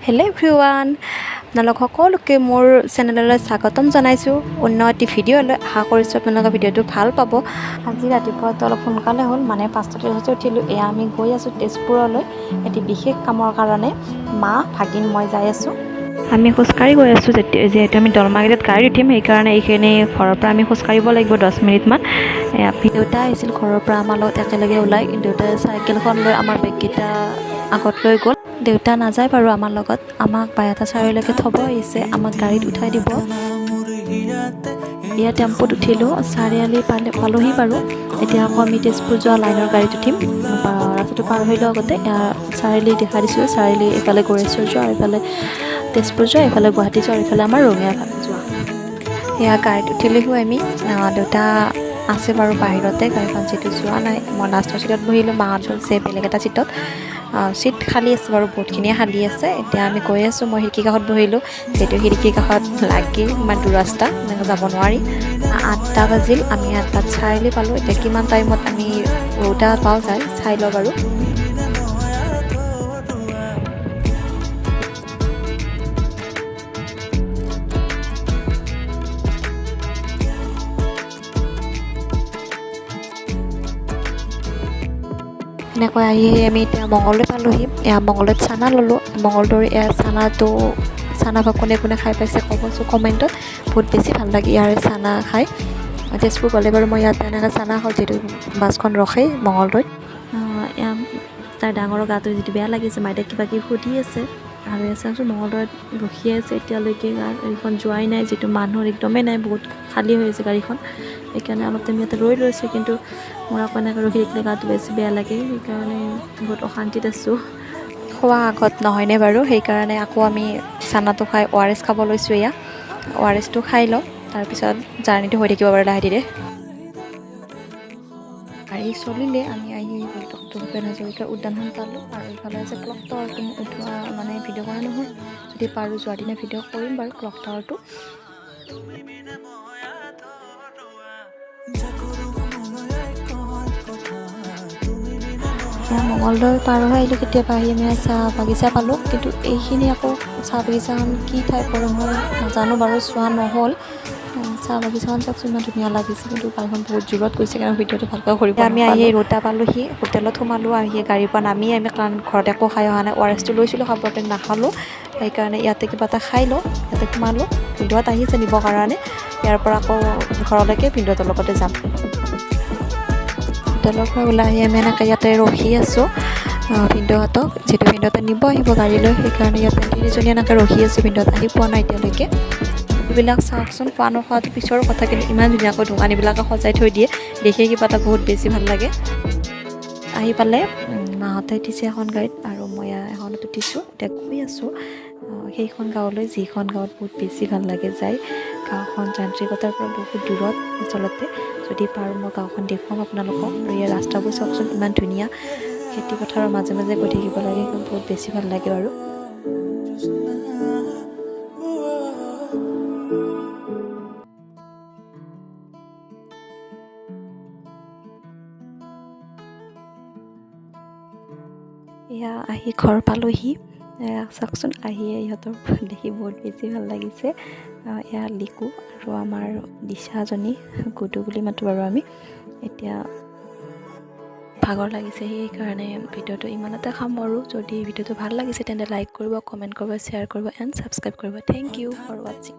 Hello' everyone, আপোনালোক সকলোকে মোৰ চেনেললৈ স্বাগতম জনাইছোঁ। অন্য এটি ভিডিঅ'লৈ আশা কৰিছোঁ আপোনালোকে ভিডিঅ'টো ভাল পাব। আজি ৰাতিপুৱাটো অলপ সোনকালে হ'ল, মানে 5:30 উঠিলোঁ। এয়া আমি গৈ আছোঁ তেজপুৰলৈ এটি বিশেষ কামৰ কাৰণে। মা, ভাগিন, মই যাই আছোঁ। আমি খোজকাঢ়ি গৈ আছোঁ, যিহেতু আমি দলমাগিৰিত গাড়ী উঠিম, সেইকাৰণে এইখিনি ঘৰৰ পৰা আমি খোজকাঢ়িব লাগিব 10 মিনিটমান। দেউতা আহিছিল ঘৰৰ পৰা আমাৰ লগত একেলগে ওলাই। দেউতাই চাইকেলখন লৈ আমাৰ বেগকেইটা আগত লৈ গ'ল। দেউতা নাযায় বাৰু আমাৰ লগত, আমাক বাইহাটা চাৰিআলিলৈকে থ'ব আহিছে, আমাক গাড়ীত উঠাই দিব। এয়া টেম্পুত উঠিলোঁ, চাৰিআলি পালোহি বাৰু। এতিয়া আকৌ আমি তেজপুৰ যোৱা লাইনৰ গাড়ীত উঠিম। ৰাস্তাটো পাৰ হৈ লওঁ আগতে চাৰিআলি দেখা দিছোঁ। চাৰিআলি এইফালে গড়েশ্বৰ যোৱা, এইফালে তেজপুৰ যোৱা, এইফালে গুৱাহাটী যোৱা, এইফালে আমাৰ ৰঙিয়াঘাট যোৱা। সেয়া গাড়ীত উঠিলেও আমি দেউতা আছে বাৰু বাহিৰতে, গাড়ীখন যিটো যোৱা নাই। মই লাষ্টৰ ছিটত বহিলোঁ, মাহঁত হৈছে বেলেগ এটা ছিটত। ছিট খালী আছে বাৰু, বহুতখিনিয়ে খালী আছে। এতিয়া আমি গৈ আছোঁ, মই খিৰিকী কাষত বহিলোঁ, যিহেতু খিৰিকীৰ কাষত লাগি ইমান দূৰ ৰাস্তা এনেকৈ যাব নোৱাৰি। 8টা বাজিল, আমি 8টাত চাৰিআলি পালোঁ। এতিয়া কিমান টাইমত আমি ৰৌতা পাওঁ যায় চাই লওঁ বাৰু। এনেকৈ আহি আমি এতিয়া মঙলদৈ পালোঁহি। এয়া মঙলদৈত চানা ল'লোঁ। মঙলদৈৰ এয়া চানাভাগ কোনে কোনে খাই পাইছে ক'বচোন কমেণ্টত। বহুত বেছি ভাল লাগে ইয়াৰ চানা খাই। তেজপুৰ গ'লে বাৰু মই ইয়াত এনেকৈ চানা খাওঁ, যিহেতু বাছখন ৰখেই মঙলদৈত। তাৰ ডাঙৰৰ গাটো যিটো বেয়া লাগিছে, মাইদেউ কিবা কিবি সুধি আছে আৰু চাওঁচোন মঙলদৈত ৰখিয়ে আছে এতিয়ালৈকে। গাড়ীখন যোৱাই নাই, যিটো মানুহৰ একদমেই নাই, বহুত খালী হৈ আছে গাড়ীখন। সেইকাৰণে অলপ টাইম ইয়াতে ৰৈ লৈছোঁ, কিন্তু মোৰ আকৌ এনেকৈ ৰখি থাকিলে গাটো বেছি বেয়া লাগে, সেইকাৰণে বহুত অশান্তিত আছোঁ। খোৱা আগত নহয়নে বাৰু, সেইকাৰণে আকৌ আমি চানাটো খাই ORS খাব লৈছোঁ। এয়া ORSটো খাই লওঁ, তাৰপিছত জাৰ্ণিটো হৈ থাকিব বাৰু লাহে ধীৰে। গাড়ী চলিলে আমি আহি ভূপেন হাজৰিকাৰ উদ্যানখন পালোঁ, আৰু এইফালে আছে ক্লক টাৱাৰটো। উঠোৱা মানে ভিডিঅ' কৰা নহয়, যদি পাৰোঁ যোৱাৰ দিনা ভিডিঅ' কৰিম বাৰু ক্লক টাৱাৰটো। মঙলদৈ পাৰ হৈ আহিলোঁ। কেতিয়াবা আহি আমি চাহ বাগিচা পালোঁ, কিন্তু এইখিনি আকৌ চাহ বাগিচাখন কি ঠাই পৰে মই নাজানো বাৰু, চোৱা নহ'ল। চাহ বাগিচাখন চাওকচোন, ইমান ধুনীয়া লাগিছে, কিন্তু গাড়ীখন বহুত জোৰত গৈছে কাৰণে ভিডিঅ'টো ভালকৈ কৰিব নোৱাৰিলোঁ। আমি আহি ৰৌতা পালোঁহি, হোটেলত সোমালোঁ। আহি গাড়ীৰ পৰা নামি আমি, কাৰণ ঘৰত একো খাই অহা নাই, ORSটো লৈছিলোঁ খাবৰ কাৰণে, নাখালোঁ। সেইকাৰণে ইয়াতে কিবা এটা খাই লওঁ, ইয়াতে সোমালোঁ। ভিনদেউহঁত আহিছে নিবৰ কাৰণে, ইয়াৰ পৰা আকৌ ঘৰলৈকে ভিনদেউহঁতৰ লগতে যাম। হোটেলৰ পৰা ওলাই আহি আমি এনেকৈ ইয়াতে ৰখি আছোঁ ভিনদেউহঁতক, যিহেতু ভিনদেউহঁতে নিব আহিব গাড়ী লৈ, সেইকাৰণে ইয়াতে তিনিজনী এনেকৈ ৰখি আছোঁ। ভিনদেউহঁত আহি পোৱা নাই এতিয়ালৈকে। এইবিলাক চাওকচোন, খোৱা নোখোৱাটো পিছৰ কথা, কিন্তু ইমান ধুনীয়াকৈ দোকানীবিলাকে সজাই থৈ দিয়ে, দেখি কিবা এটা বহুত বেছি ভাল লাগে। আহি পালে মাহঁতে উঠিছে এখন গাড়ীত, আৰু মই এখনত উঠিছোঁ। এতিয়া গৈ আছোঁ সেইখন গাঁৱলৈ, যিখন গাঁৱত বহুত বেছি ভাল লাগে যাই। গাঁওখন যান্ত্ৰিকতাৰ পৰা বহুত দূৰত আচলতে। যদি পাৰোঁ মই গাঁওখন দেখুৱাম আপোনালোকক। আৰু ইয়াৰ ৰাস্তাবোৰ চাওকচোন, ইমান ধুনীয়া। খেতি পথাৰৰ মাজে মাজে গৈ থাকিব লাগে, বহুত বেছি ভাল লাগে বাৰু। এয়া আহি ঘৰ পালোঁহি। চাওকচোন, আহিয়ে ইহঁতৰ দেখি বহুত বেছি ভাল লাগিছে। এয়া লিকু আৰু আমাৰ দিশাজনী, গুডু বুলি মাতোঁ বাৰু আমি। এতিয়া ভাগৰ লাগিছে, সেইকাৰণে ভিডিঅ'টো ইমানতে সামৰোঁ। যদি ভিডিঅ'টো ভাল লাগিছে তেন্তে লাইক কৰিব, কমেণ্ট কৰিব, শ্বেয়াৰ কৰিব এণ্ড ছাবস্ক্ৰাইব কৰিব। থেংক ইউ ফৰ ৱাচিং।